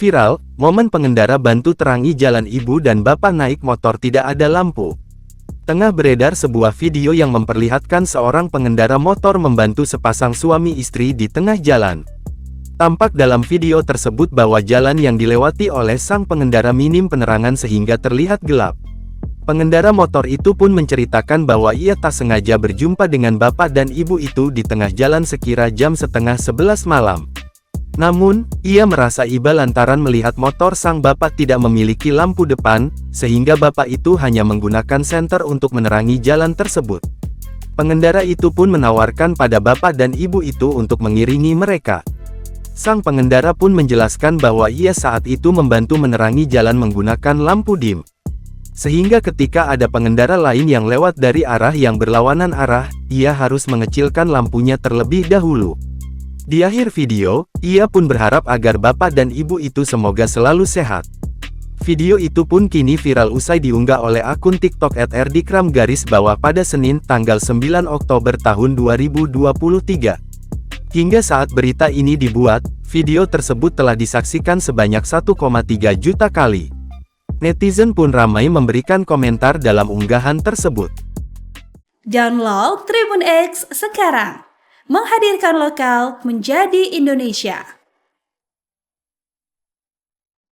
Viral, momen pengendara bantu terangi jalan ibu dan bapak naik motor tidak ada lampu. Tengah beredar sebuah video yang memperlihatkan seorang pengendara motor membantu sepasang suami istri di tengah jalan. Tampak dalam video tersebut bahwa jalan yang dilewati oleh sang pengendara minim penerangan sehingga terlihat gelap. Pengendara motor itu pun menceritakan bahwa ia tak sengaja berjumpa dengan bapak dan ibu itu di tengah jalan sekira jam setengah 11 malam. Namun, ia merasa iba lantaran melihat motor sang bapak tidak memiliki lampu depan, sehingga bapak itu hanya menggunakan senter untuk menerangi jalan tersebut. Pengendara itu pun menawarkan pada bapak dan ibu itu untuk mengiringi mereka. Sang pengendara pun menjelaskan bahwa ia saat itu membantu menerangi jalan menggunakan lampu dim. Sehingga ketika ada pengendara lain yang lewat dari arah yang berlawanan arah, ia harus mengecilkan lampunya terlebih dahulu. Di akhir video, ia pun berharap agar bapak dan ibu itu semoga selalu sehat. Video itu pun kini viral usai diunggah oleh akun TikTok @rdkram pada Senin, tanggal 9 Oktober tahun 2023. Hingga saat berita ini dibuat, video tersebut telah disaksikan sebanyak 1,3 juta kali. Netizen pun ramai memberikan komentar dalam unggahan tersebut. Download Tribun X sekarang. Menghadirkan lokal menjadi Indonesia.